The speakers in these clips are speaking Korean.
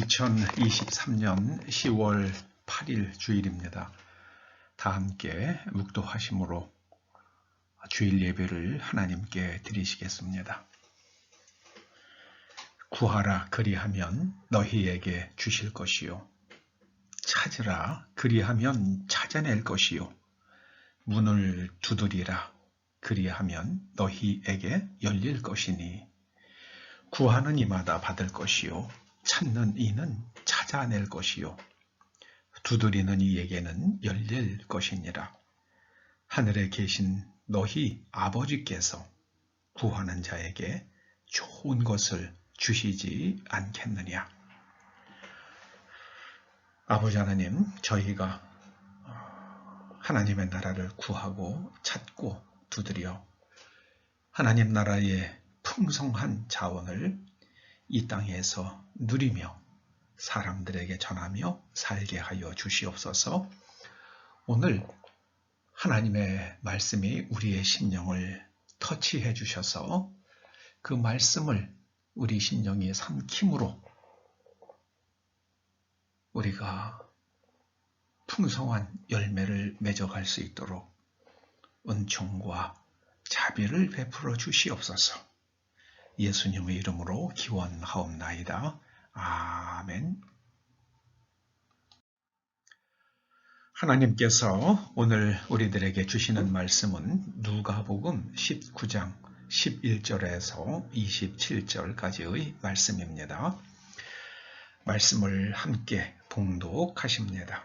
2023년 10월 8일 주일입니다. 다 함께 묵도하심으로 주일 예배를 하나님께 드리시겠습니다. 구하라 그리하면 너희에게 주실 것이요 찾으라 그리하면 찾아낼 것이요 문을 두드리라 그리하면 너희에게 열릴 것이니 구하는 이마다 받을 것이요 찾는 이는 찾아낼 것이요 두드리는 이에게는 열릴 것이니라. 하늘에 계신 너희 아버지께서 구하는 자에게 좋은 것을 주시지 않겠느냐. 아버지 하나님, 저희가 하나님의 나라를 구하고 찾고 두드려 하나님 나라의 풍성한 자원을 이 땅에서 누리며 사람들에게 전하며 살게 하여 주시옵소서. 오늘 하나님의 말씀이 우리의 심령을 터치해 주셔서 그 말씀을 우리 심령이 삼킴으로 우리가 풍성한 열매를 맺어갈 수 있도록 은총과 자비를 베풀어 주시옵소서. 예수님의 이름으로 기원하옵나이다. 아멘. 하나님께서 오늘 우리들에게 주시는 말씀은 누가복음 19장 11절에서 27절까지의 말씀입니다. 말씀을 함께 봉독하십니다.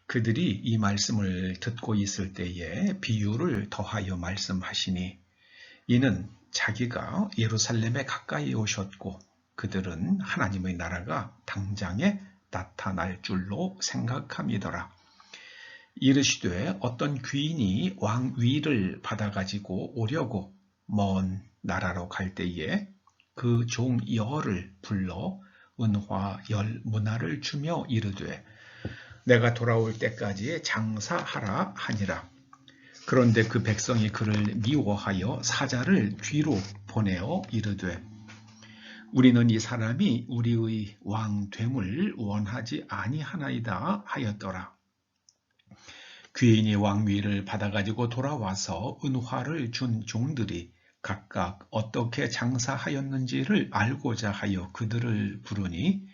그들이 이 말씀을 듣고 있을 때에 비유를 더하여 말씀하시니 이는 자기가 예루살렘에 가까이 오셨고 그들은 하나님의 나라가 당장에 나타날 줄로 생각함이더라. 이르시되 어떤 귀인이 왕위를 받아가지고 오려고 먼 나라로 갈 때에 그 종 여를 불러 은화 10문화를 주며 이르되 내가 돌아올 때까지 장사하라 하니라. 그런데 그 백성이 그를 미워하여 사자를 뒤로 보내어 이르되 우리는 이 사람이 우리의 왕됨을 원하지 아니하나이다 하였더라. 귀인이 왕위를 받아가지고 돌아와서 은화를 준 종들이 각각 어떻게 장사하였는지를 알고자 하여 그들을 부르니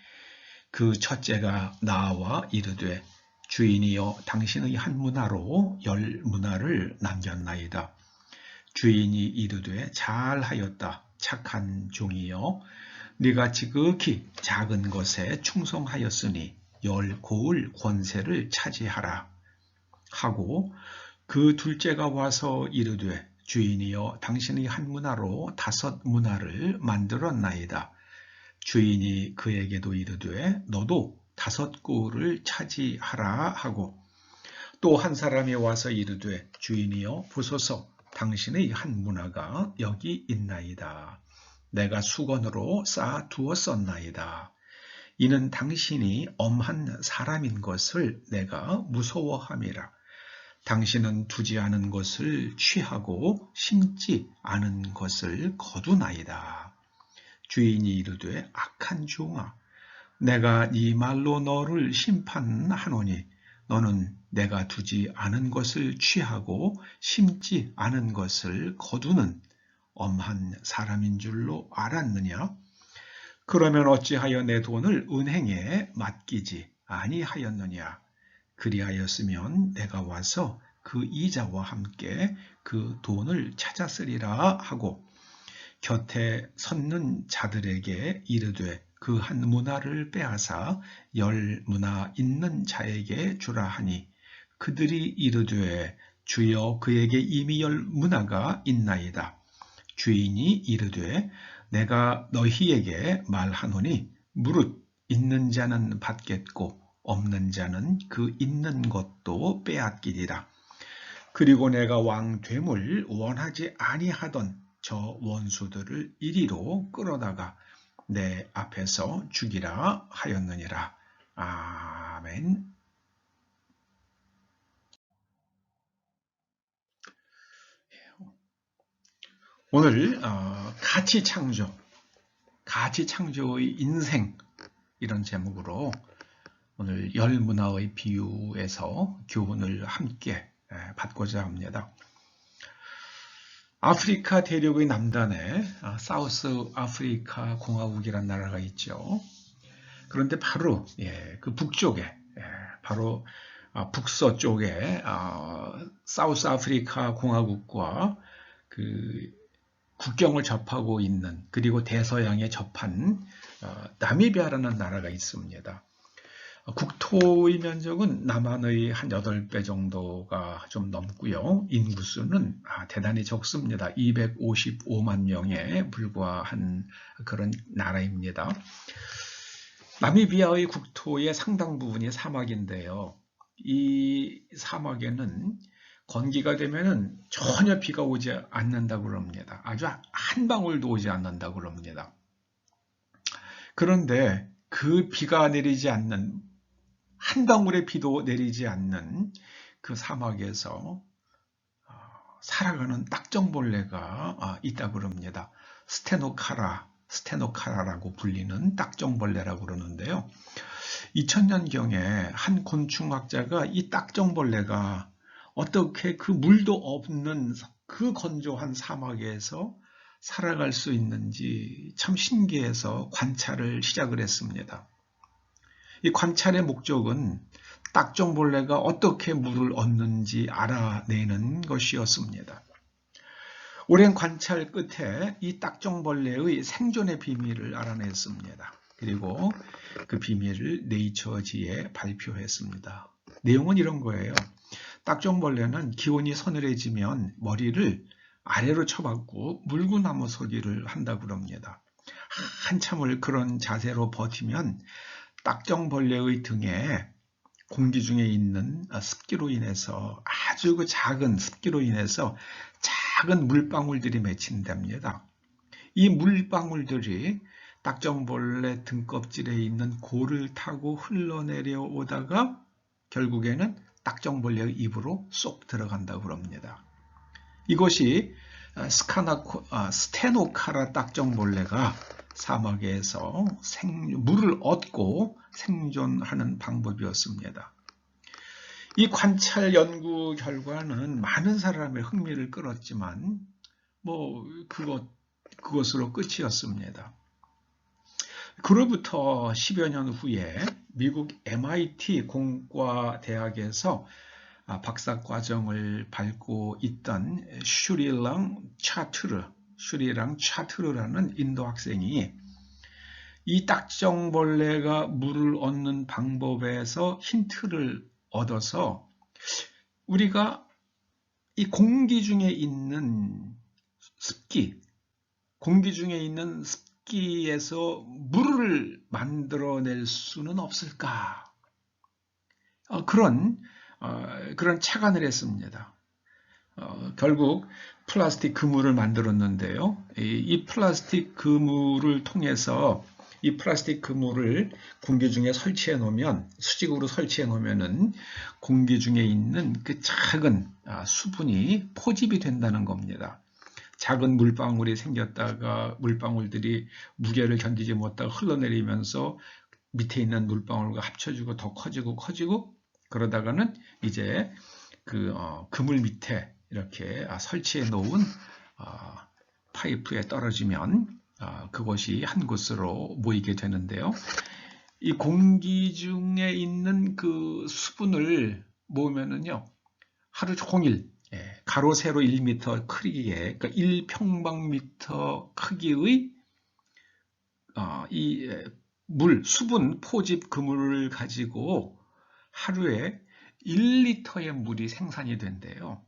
그 첫째가 나와 이르되 주인이여 당신의 한 문화로 10문화를 남겼나이다. 주인이 이르되 잘하였다. 착한 종이여 네가 지극히 작은 것에 충성하였으니 10고을 권세를 차지하라 하고 그 둘째가 와서 이르되 주인이여 당신의 한 문화로 5문화를 만들었나이다. 주인이 그에게도 이르되 너도 5고을을 차지하라 하고 또 한 사람이 와서 이르되 주인이여 보소서 당신의 한 문화가 여기 있나이다. 내가 수건으로 쌓아 두었었나이다. 이는 당신이 엄한 사람인 것을 내가 무서워함이라. 당신은 두지 않은 것을 취하고 심지 않은 것을 거두나이다. 주인이 이르되 악한 종아 내가 네 말로 너를 심판하노니 너는 내가 두지 않은 것을 취하고 심지 않은 것을 거두는 엄한 사람인 줄로 알았느냐? 그러면 어찌하여 내 돈을 은행에 맡기지 아니하였느냐? 그리하였으면 내가 와서 그 이자와 함께 그 돈을 찾았으리라 하고 곁에 섰는 자들에게 이르되 그 한 문화를 빼앗아 10문화 있는 자에게 주라 하니 그들이 이르되 주여 그에게 이미 10문화가 있나이다. 주인이 이르되 내가 너희에게 말하노니 무릇 있는 자는 받겠고 없는 자는 그 있는 것도 빼앗기리라. 그리고 내가 왕됨을 원하지 아니하던 저 원수들을 이리로 끌어다가 내 앞에서 죽이라 하였느니라. 아멘. 오늘 가치 창조의 인생, 이런 제목으로 오늘 열 문화의 비유에서 교훈을 함께 받고자 합니다. 아프리카 대륙의 남단에 사우스 아프리카 공화국이라는 나라가 있죠. 그런데 바로 그 북쪽에 바로 북서쪽에 사우스 아프리카 공화국과 그 국경을 접하고 있는, 그리고 대서양에 접한 나미비아라는 나라가 있습니다. 국토의 면적은 남한의 한 8배 정도가 좀 넘고요. 인구수는 대단히 적습니다. 255만 명에 불과한 그런 나라입니다. 나미비아의 국토의 상당 부분이 사막인데요. 이 사막에는 건기가 되면은 전혀 비가 오지 않는다고 그럽니다. 아주 한 방울도 오지 않는다고 그럽니다. 그런데 그 비가 내리지 않는, 한 방울의 비도 내리지 않는 그 사막에서 살아가는 딱정벌레가 있다고 그럽니다. 스테노카라라고 불리는 딱정벌레라고 그러는데요. 2000년경에 한 곤충학자가 이 딱정벌레가 어떻게 그 물도 없는 그 건조한 사막에서 살아갈 수 있는지 참 신기해서 관찰을 시작을 했습니다. 이 관찰의 목적은 딱정벌레가 어떻게 물을 얻는지 알아내는 것이었습니다. 오랜 관찰 끝에 이 딱정벌레의 생존의 비밀을 알아냈습니다. 그리고 그 비밀을 네이처지에 발표했습니다. 내용은 이런 거예요. 딱정벌레는 기온이 서늘해지면 머리를 아래로 쳐박고 물구나무 서기를 한다고 합니다. 한참을 그런 자세로 버티면 딱정벌레의 등에 공기 중에 있는 습기로 인해서, 아주 그 작은 습기로 인해서 작은 물방울들이 맺힌답니다. 이 물방울들이 딱정벌레 등껍질에 있는 골을 타고 흘러내려오다가 결국에는 딱정벌레의 입으로 쏙 들어간다고 합니다. 이것이 스테노카라 딱정벌레가 사막에서 물을 얻고 생존하는 방법이었습니다. 이 관찰 연구 결과는 많은 사람의 흥미를 끌었지만 그것으로 끝이었습니다. 그로부터 10여 년 후에 미국 MIT 공과대학에서 박사과정을 밟고 있던 슈리랑 차트르라는 인도 학생이 이 딱정벌레가 물을 얻는 방법에서 힌트를 얻어서 우리가 이 공기 중에 있는 습기에서 물을 만들어낼 수는 없을까? 그런 착안을 했습니다. 결국 플라스틱 그물을 만들었는데요. 이 플라스틱 그물을 통해서 이 플라스틱 그물을 공기 중에 설치해 놓으면, 수직으로 설치해 놓으면은 공기 중에 있는 그 작은 수분이 포집이 된다는 겁니다. 작은 물방울이 생겼다가 물방울들이 무게를 견디지 못하고 흘러내리면서 밑에 있는 물방울과 합쳐지고 더 커지고 그러다가는 이제 그 그물 밑에 이렇게 설치해 놓은 파이프에 떨어지면 그것이 한 곳으로 모이게 되는데요. 이 공기 중에 있는 그 수분을 모으면은요, 하루 종일 가로 세로 1m 크기의, 그러니까 1평방미터 크기의 이 수분 포집 그물을 가지고 하루에 1리터의 물이 생산이 된대요.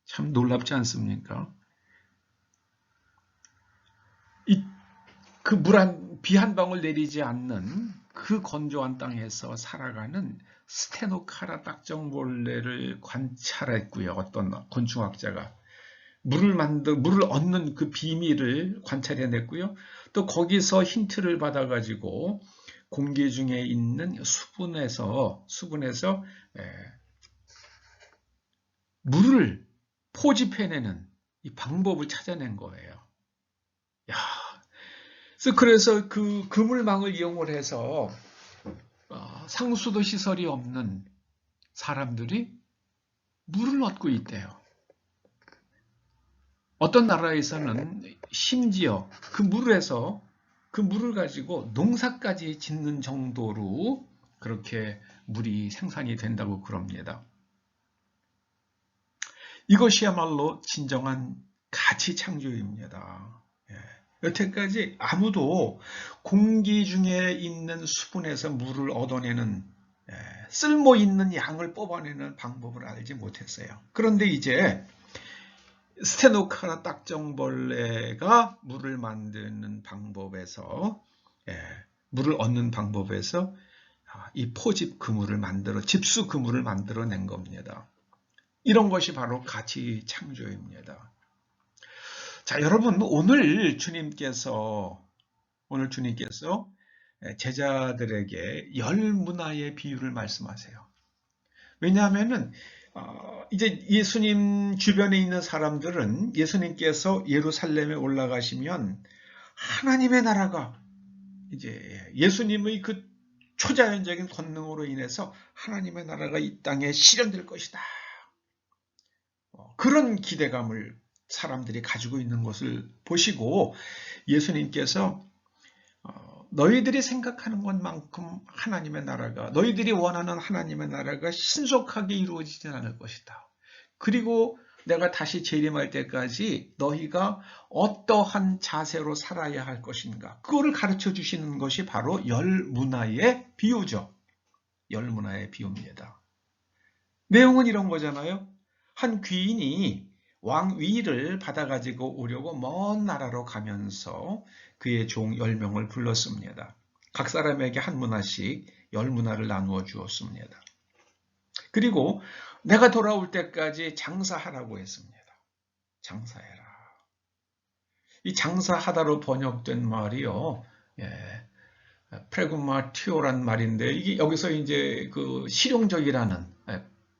참 놀랍지 않습니까? 비 한 방울 내리지 않는 그 건조한 땅에서 살아가는 스테노카라 딱정벌레를 관찰했고요. 어떤 곤충학자가 물을 얻는 그 비밀을 관찰해냈고요. 또 거기서 힌트를 받아가지고 공기 중에 있는 수분에서 물을 포집해내는 이 방법을 찾아낸 거예요. 그래서 그 그물망을 이용을 해서 상수도 시설이 없는 사람들이 물을 얻고 있대요. 어떤 나라에서는 심지어 그 물을 가지고 농사까지 짓는 정도로 그렇게 물이 생산이 된다고 그럽니다. 이것이야말로 진정한 가치 창조입니다. 여태까지 아무도 공기 중에 있는 수분에서 물을 얻어내는 쓸모 있는 양을 뽑아내는 방법을 알지 못했어요. 그런데 이제 스테노카라 딱정벌레가 물을 만드는 방법에서 물을 얻는 방법에서 이 포집 그물을 집수 그물을 만들어낸 겁니다. 이런 것이 바로 가치 창조입니다. 자, 여러분, 오늘 주님께서 제자들에게 열 문화의 비유를 말씀하세요. 왜냐하면은 이제 예수님 주변에 있는 사람들은 예수님께서 예루살렘에 올라가시면 하나님의 나라가 이제 예수님의 그 초자연적인 권능으로 인해서 하나님의 나라가 이 땅에 실현될 것이다. 그런 기대감을 사람들이 가지고 있는 것을 보시고 예수님께서 너희들이 생각하는 것만큼 너희들이 원하는 하나님의 나라가 신속하게 이루어지지 않을 것이다. 그리고 내가 다시 재림할 때까지 너희가 어떠한 자세로 살아야 할 것인가. 그거를 가르쳐 주시는 것이 바로 열 문화의 비유죠. 열 문화의 비유입니다. 내용은 이런 거잖아요. 한 귀인이 왕위를 받아가지고 오려고 먼 나라로 가면서 그의 종 10명을 불렀습니다. 각 사람에게 한 문화씩 10문화를 나누어 주었습니다. 그리고 내가 돌아올 때까지 장사하라고 했습니다. 장사해라. 이 장사하다로 번역된 말이요. 프레그마티오란 말인데 이게 여기서 이제 그 실용적이라는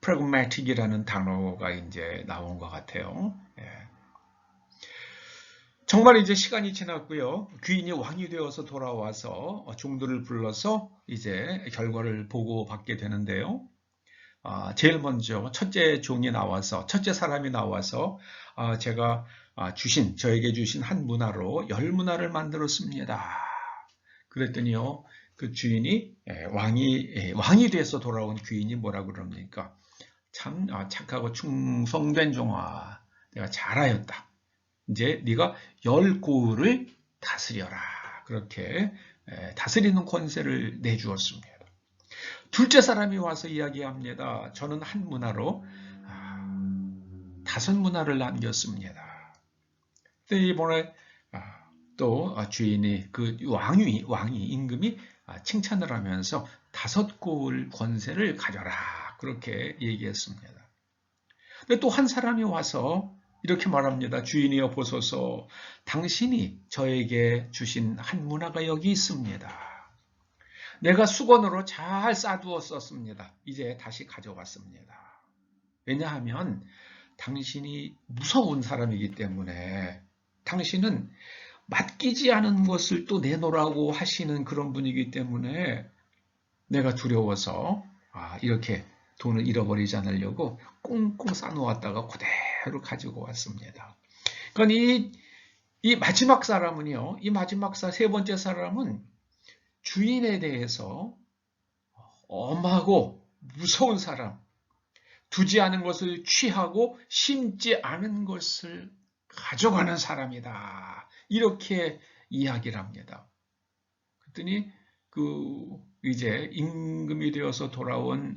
pragmatic이라는 단어가 이제 나온 것 같아요. 정말 이제 시간이 지났고요. 귀인이 왕이 되어서 돌아와서 종들을 불러서 이제 결과를 보고받게 되는데요. 제일 먼저 첫째 사람이 나와서 제가 저에게 주신 한 문화로 10문화를 만들었습니다. 그랬더니요. 그 주인이 왕이 돼서 돌아온 귀인이 뭐라 그럽니까? 참 착하고 충성된 종아, 내가 잘하였다. 이제 네가 10고을을 다스려라. 그렇게 다스리는 권세를 내주었습니다. 둘째 사람이 와서 이야기합니다. 저는 한 문화로 5문화를 남겼습니다. 근데 이번에 또 주인이 그 왕이 임금이 칭찬을 하면서 5고을 권세를 가져라. 그렇게 얘기했습니다. 근데 또 한 사람이 와서 이렇게 말합니다. 주인이여 보소서, 당신이 저에게 주신 한 문화가 여기 있습니다. 내가 수건으로 잘 싸두었었습니다. 이제 다시 가져왔습니다. 왜냐하면 당신이 무서운 사람이기 때문에 당신은 맡기지 않은 것을 또 내놓으라고 하시는 그런 분이기 때문에 내가 두려워서 이렇게 돈을 잃어버리지 않으려고 꽁꽁 싸놓았다가 그대로 가지고 왔습니다. 그러니까 이 마지막 사람은요, 세 번째 사람은 주인에 대해서 엄하고 무서운 사람, 두지 않은 것을 취하고 심지 않은 것을 가져가는 사람이다. 이렇게 이야기를 합니다. 그랬더니 이제 임금이 되어서 돌아온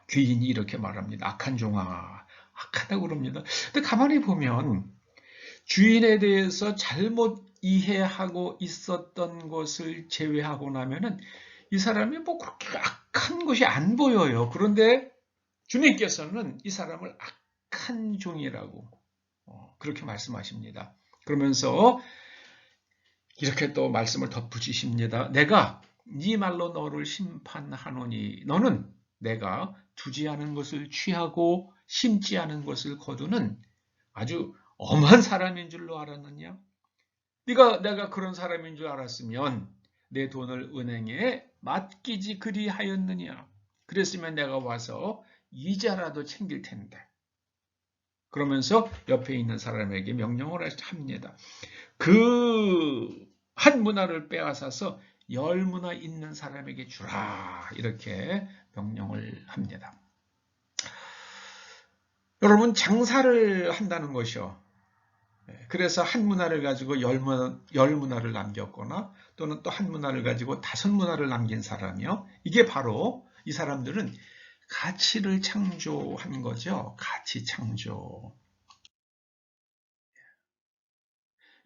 귀인이 이렇게 말합니다. 악한 종아, 악하다고 그럽니다. 근데 가만히 보면 주인에 대해서 잘못 이해하고 있었던 것을 제외하고 나면은 이 사람이 뭐 그렇게 악한 것이 안 보여요. 그런데 주님께서는 이 사람을 악한 종이라고 그렇게 말씀하십니다. 그러면서 이렇게 또 말씀을 덧붙이십니다. 내가 네 말로 너를 심판하노니 너는 내가 두지 않은 것을 취하고 심지 않은 것을 거두는 아주 엄한 사람인 줄로 알았느냐? 내가 그런 사람인 줄 알았으면 내 돈을 은행에 맡기지 그리하였느냐. 그랬으면 내가 와서 이자라도 챙길 텐데. 그러면서 옆에 있는 사람에게 명령을 합니다. 그 한 문화를 빼앗아서 10문화 있는 사람에게 주라. 이렇게 명령을 합니다. 여러분, 장사를 한다는 것이요. 그래서 한 문화를 가지고 10문화를 남겼거나 또는 또 한 문화를 가지고 5문화를 남긴 사람이요. 이게 바로 이 사람들은 가치를 창조한 거죠. 가치 창조.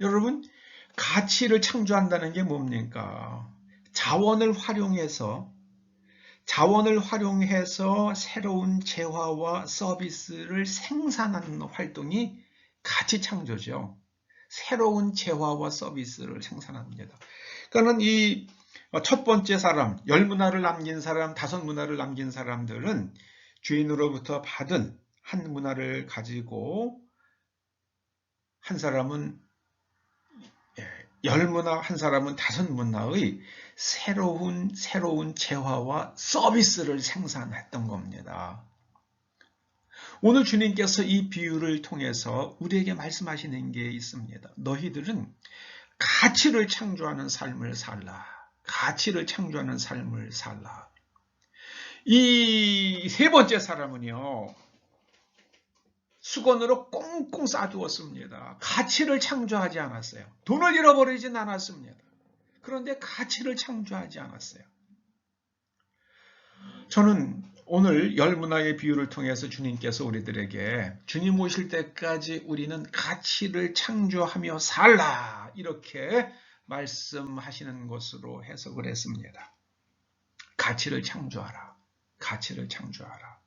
여러분, 가치를 창조한다는 게 뭡니까? 자원을 활용해서 새로운 재화와 서비스를 생산하는 활동이 가치 창조죠. 새로운 재화와 서비스를 생산합니다. 그러니까 이 첫 번째 사람, 10문화를 남긴 사람, 5문화를 남긴 사람들은 주인으로부터 받은 한 문화를 가지고 한 사람은 10문화, 한 사람은 5문화의 새로운 재화와 서비스를 생산했던 겁니다. 오늘 주님께서 이 비유를 통해서 우리에게 말씀하시는 게 있습니다. 너희들은 가치를 창조하는 삶을 살라. 가치를 창조하는 삶을 살라. 이 세 번째 사람은요, 수건으로 꽁꽁 싸두었습니다. 가치를 창조하지 않았어요. 돈을 잃어버리진 않았습니다. 그런데 가치를 창조하지 않았어요. 저는 오늘 10문화의 비유를 통해서 주님께서 우리들에게 주님 오실 때까지 우리는 가치를 창조하며 살라 이렇게 말씀하시는 것으로 해석을 했습니다. 가치를 창조하라. 가치를 창조하라.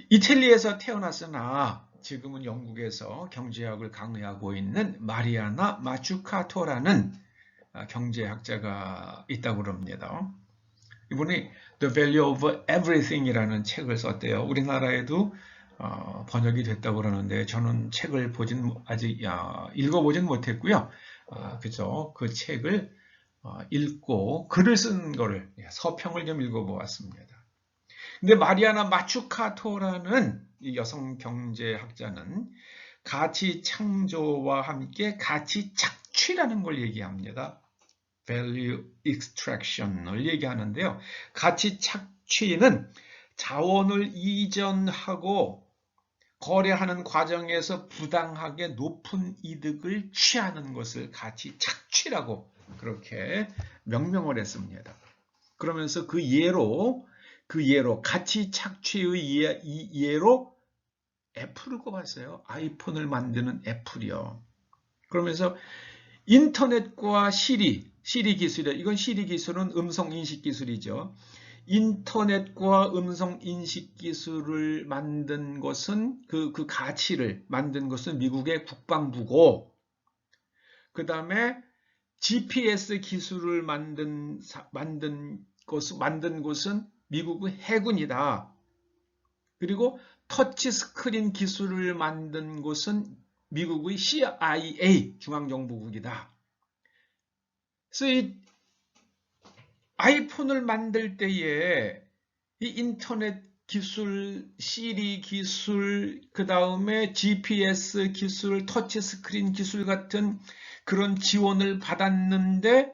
이탈리아에서 태어났으나 지금은 영국에서 경제학을 강의하고 있는 마리아나 마추카토라는 경제학자가 있다고 합니다. 이분이 The Value of Everything이라는 책을 썼대요. 우리나라에도 번역이 됐다고 그러는데 저는 책을 아직 읽어보진 못했고요. 그죠? 그 책을 읽고 글을 쓴 거를 서평을 좀 읽어보았습니다. 근데 마리아나 마추카토라는 이 여성 경제학자는 가치 창조와 함께 가치 착취라는 걸 얘기합니다. Value extraction을 얘기하는데요. 가치 착취는 자원을 이전하고 거래하는 과정에서 부당하게 높은 이득을 취하는 것을 가치 착취라고 그렇게 명명을 했습니다. 그러면서 그 예로 가치 착취의 예로 애플을 꼽았어요. 아이폰을 만드는 애플이요. 그러면서 인터넷과 시리 기술이요. 이건 시리 기술은 음성 인식 기술이죠. 인터넷과 음성 인식 기술을 만든 것은 그 가치를 만든 것은 미국의 국방부고, 그 다음에 GPS 기술을 만든 곳은 미국의 해군이다. 그리고 터치 스크린 기술을 만든 곳은 미국의 CIA 중앙정보국이다. 그래서 이 아이폰을 만들 때에 이 인터넷 기술, 시리 기술, 그 다음에 GPS 기술, 터치 스크린 기술 같은 그런 지원을 받았는데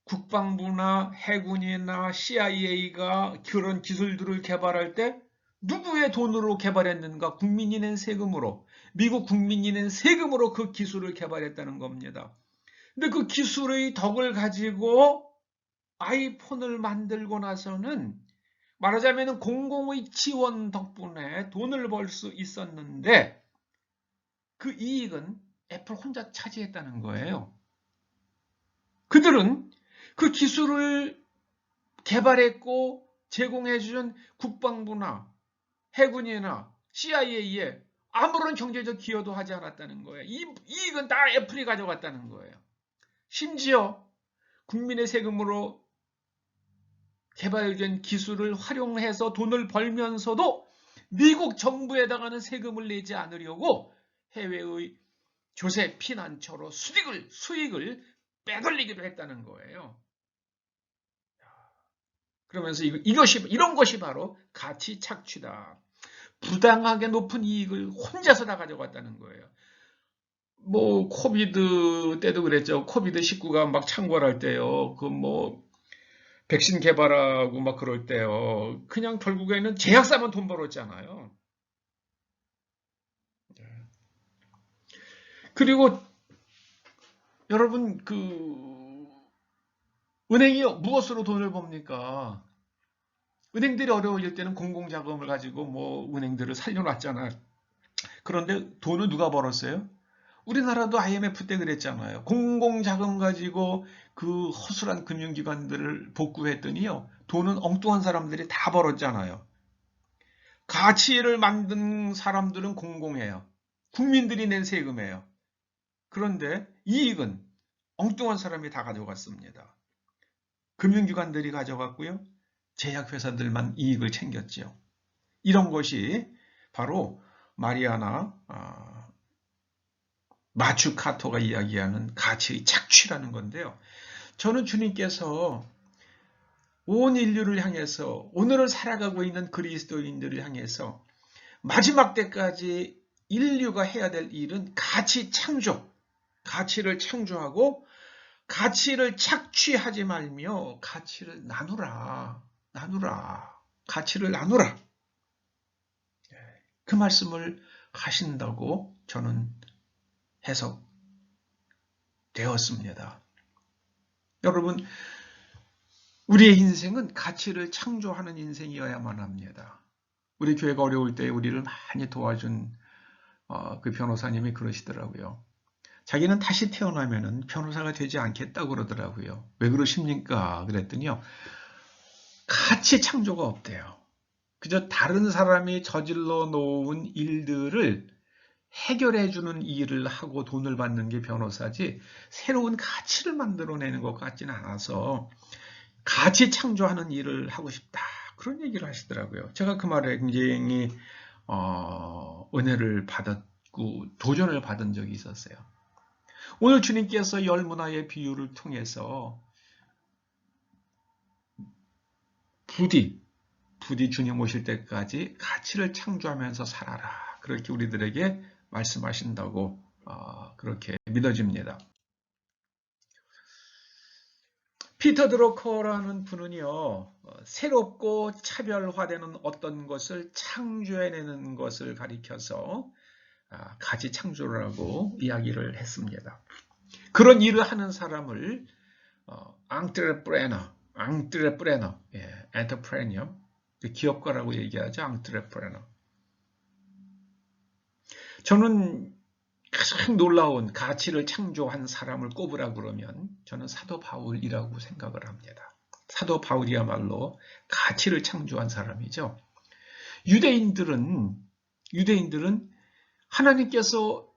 국방부나 해군이나 CIA가 그런 기술들을 개발할 때 누구의 돈으로 개발했는가? 국민이 낸 세금으로, 미국 국민이 낸 세금으로 그 기술을 개발했다는 겁니다. 근데 그 기술의 덕을 가지고 아이폰을 만들고 나서는 말하자면 공공의 지원 덕분에 돈을 벌 수 있었는데 그 이익은 애플 혼자 차지했다는 거예요. 그들은 그 기술을 개발했고 제공해준 국방부나 해군이나 CIA에 아무런 경제적 기여도 하지 않았다는 거예요. 이 이익은 다 애플이 가져갔다는 거예요. 심지어 국민의 세금으로 개발된 기술을 활용해서 돈을 벌면서도 미국 정부에다가는 세금을 내지 않으려고 해외의 조세 피난처로 수익을 빼돌리기도 했다는 거예요. 그러면서 이런 것이 바로 가치 착취다. 부당하게 높은 이익을 혼자서 다 가져갔다는 거예요. 뭐 코비드 때도 그랬죠. 코비드19가 막 창궐할 때요. 백신 개발하고 막 그럴 때요. 그냥 결국에는 제약사만 돈 벌었잖아요. 그리고 여러분 은행이 무엇으로 돈을 법니까? 은행들이 어려워질 때는 공공자금을 가지고 뭐 은행들을 살려놨잖아요. 그런데 돈을 누가 벌었어요? 우리나라도 IMF 때 그랬잖아요. 공공자금 가지고 그 허술한 금융기관들을 복구했더니요. 돈은 엉뚱한 사람들이 다 벌었잖아요. 가치를 만든 사람들은 공공해요. 국민들이 낸 세금이에요. 그런데 이익은 엉뚱한 사람이 다 가져갔습니다. 금융기관들이 가져갔고요. 제약회사들만 이익을 챙겼죠. 이런 것이 바로 마리아나 마추카토가 이야기하는 가치의 착취라는 건데요. 저는 주님께서 온 인류를 향해서 오늘을 살아가고 있는 그리스도인들을 향해서 마지막 때까지 인류가 해야 될 일은 가치 창조, 가치를 창조하고 가치를 착취하지 말며 가치를 나누라, 가치를 나누라. 그 말씀을 하신다고 저는 해석되었습니다. 여러분, 우리의 인생은 가치를 창조하는 인생이어야만 합니다. 우리 교회가 어려울 때 우리를 많이 도와준 그 변호사님이 그러시더라고요. 자기는 다시 태어나면 변호사가 되지 않겠다고 그러더라고요. 왜 그러십니까? 그랬더니요. 가치 창조가 없대요. 그저 다른 사람이 저질러 놓은 일들을 해결해 주는 일을 하고 돈을 받는 게 변호사지 새로운 가치를 만들어내는 것 같지는 않아서 가치 창조하는 일을 하고 싶다. 그런 얘기를 하시더라고요. 제가 그 말에 굉장히 은혜를 받았고 도전을 받은 적이 있었어요. 오늘 주님께서 열 문화의 비유를 통해서 부디 주님 오실 때까지 가치를 창조하면서 살아라. 그렇게 우리들에게 말씀하신다고 그렇게 믿어집니다. 피터 드러커라는 분은요, 새롭고 차별화되는 어떤 것을 창조해내는 것을 가리켜서 가치 창조라고 이야기를 했습니다. 그런 일을 하는 사람을 앙트레프레너, 엔터프레니어, 기업가라고 얘기하죠. 앙트레프레너. 저는 가장 놀라운 가치를 창조한 사람을 꼽으라 그러면 저는 사도 바울이라고 생각을 합니다. 사도 바울이야말로 가치를 창조한 사람이죠. 유대인들은 하나님께서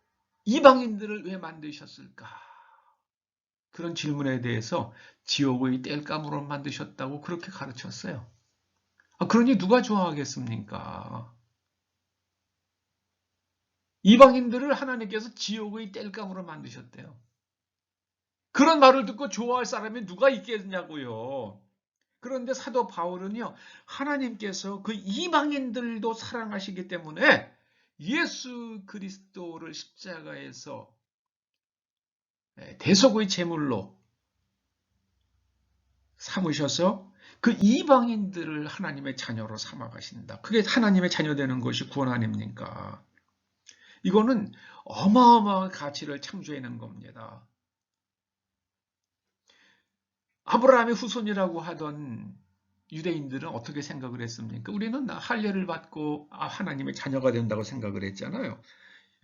이방인들을 왜 만드셨을까? 그런 질문에 대해서 지옥의 땔감으로 만드셨다고 그렇게 가르쳤어요. 그러니 누가 좋아하겠습니까? 이방인들을 하나님께서 지옥의 땔감으로 만드셨대요. 그런 말을 듣고 좋아할 사람이 누가 있겠냐고요. 그런데 사도 바울은요, 하나님께서 그 이방인들도 사랑하시기 때문에 예수 그리스도를 십자가에서 대속의 제물로 삼으셔서 그 이방인들을 하나님의 자녀로 삼아 가신다. 그게 하나님의 자녀되는 것이 구원 아닙니까? 이거는 어마어마한 가치를 창조해낸 겁니다. 아브라함의 후손이라고 하던 유대인들은 어떻게 생각을 했습니까? 우리는 할례를 받고 하나님의 자녀가 된다고 생각을 했잖아요.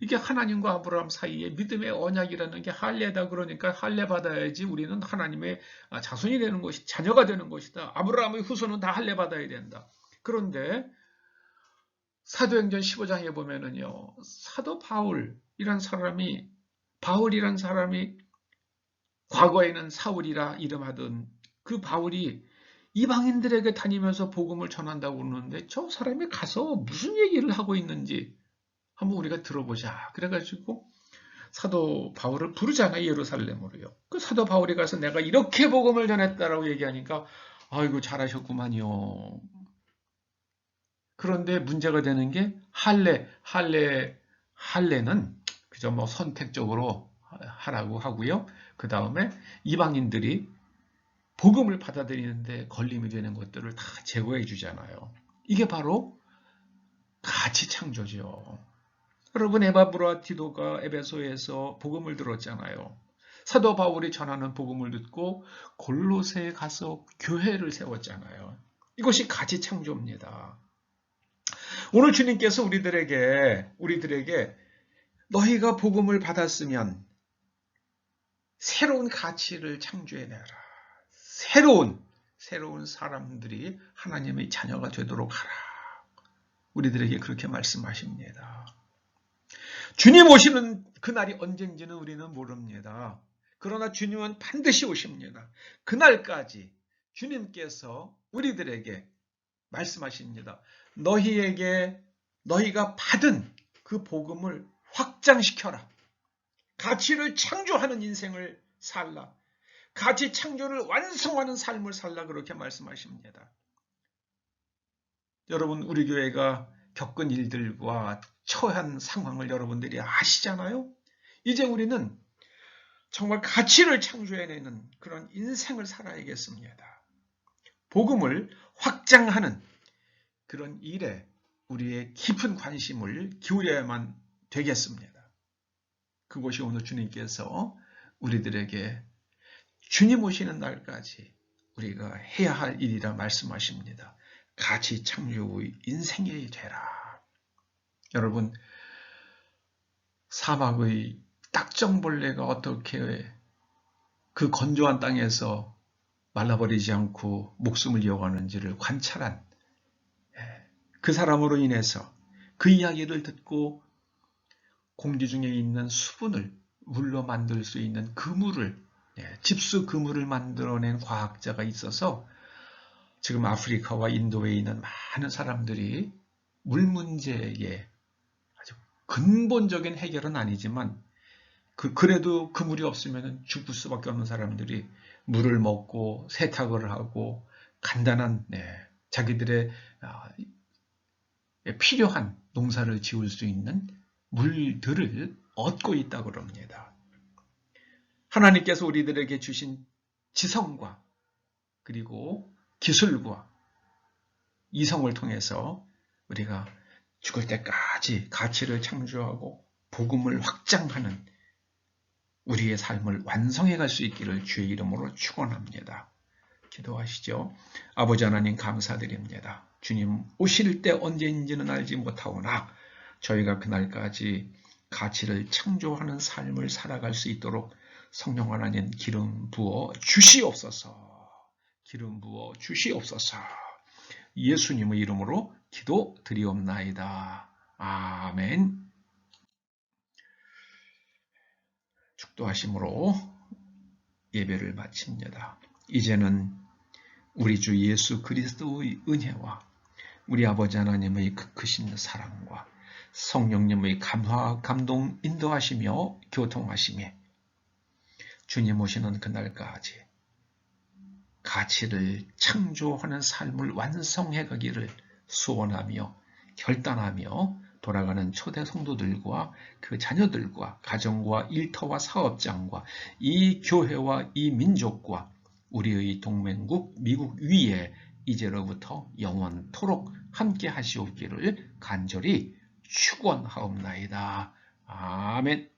이게 하나님과 아브라함 사이에 믿음의 언약이라는 게 할례다. 그러니까 할례 받아야지 우리는 하나님의 자손이 되는 것이 자녀가 되는 것이다. 아브라함의 후손은 다 할례 받아야 된다. 그런데 사도행전 15장에 보면은요, 사도 바울이란 사람이 과거에는 사울이라 이름하던 그 바울이 이방인들에게 다니면서 복음을 전한다고 그러는데 저 사람이 가서 무슨 얘기를 하고 있는지 한번 우리가 들어보자. 그래가지고 사도 바울을 부르잖아요. 예루살렘으로요. 그 사도 바울이 가서 내가 이렇게 복음을 전했다라고 얘기하니까 아이고 잘하셨구만요. 그런데 문제가 되는 게 할례는 그저 뭐 선택적으로 하라고 하고요. 그 다음에 이방인들이 복음을 받아들이는데 걸림이 되는 것들을 다 제거해 주잖아요. 이게 바로 가치 창조죠. 여러분 에바브라 디도가 에베소에서 복음을 들었잖아요. 사도 바울이 전하는 복음을 듣고 골로새에 가서 교회를 세웠잖아요. 이것이 가치 창조입니다. 오늘 주님께서 우리들에게 너희가 복음을 받았으면 새로운 가치를 창조해내라. 새로운 사람들이 하나님의 자녀가 되도록 하라. 우리들에게 그렇게 말씀하십니다. 주님 오시는 그날이 언젠지는 우리는 모릅니다. 그러나 주님은 반드시 오십니다. 그날까지 주님께서 우리들에게 말씀하십니다. 너희가 받은 그 복음을 확장시켜라. 가치를 창조하는 인생을 살라. 가치 창조를 완성하는 삶을 살라. 그렇게 말씀하십니다. 여러분 우리 교회가 겪은 일들과 처한 상황을 여러분들이 아시잖아요. 이제 우리는 정말 가치를 창조해내는 그런 인생을 살아야겠습니다. 복음을 확장하는 그런 일에 우리의 깊은 관심을 기울여야만 되겠습니다. 그것이 오늘 주님께서 우리들에게 주님 오시는 날까지 우리가 해야 할 일이라 말씀하십니다. 가치 창조의 인생이 되라. 여러분 사막의 딱정벌레가 어떻게 그 건조한 땅에서 말라버리지 않고 목숨을 이어가는지를 관찰한 그 사람으로 인해서 그 이야기를 듣고 공기 중에 있는 수분을 물로 만들 수 있는 집수 그물을 만들어낸 과학자가 있어서 지금 아프리카와 인도에 있는 많은 사람들이 물 문제에 아주 근본적인 해결은 아니지만 그래도 그물이 없으면 죽을 수밖에 없는 사람들이 물을 먹고 세탁을 하고 간단한 자기들의 필요한 농사를 지을 수 있는 물들을 얻고 있다고 합니다. 하나님께서 우리들에게 주신 지성과 그리고 기술과 이성을 통해서 우리가 죽을 때까지 가치를 창조하고 복음을 확장하는 우리의 삶을 완성해 갈 수 있기를 주의 이름으로 축원합니다. 기도하시죠. 아버지 하나님 감사드립니다. 주님 오실 때 언제인지는 알지 못하오나 저희가 그날까지 가치를 창조하는 삶을 살아갈 수 있도록 성령 하나님 기름 부어 주시옵소서. 기름 부어 주시옵소서. 예수님의 이름으로 기도드리옵나이다. 아멘. 축도하심으로 예배를 마칩니다. 이제는 우리 주 예수 그리스도의 은혜와 우리 아버지 하나님의 크신 사랑과 성령님의 감동 인도하시며 교통하시며 주님 오시는 그날까지 가치를 창조하는 삶을 완성해 가기를 소원하며 결단하며 돌아가는 초대 성도들과 그 자녀들과 가정과 일터와 사업장과 이 교회와 이 민족과 우리의 동맹국 미국 위에 이제로부터 영원토록 함께 하시옵기를 간절히 축원하옵나이다. 아멘.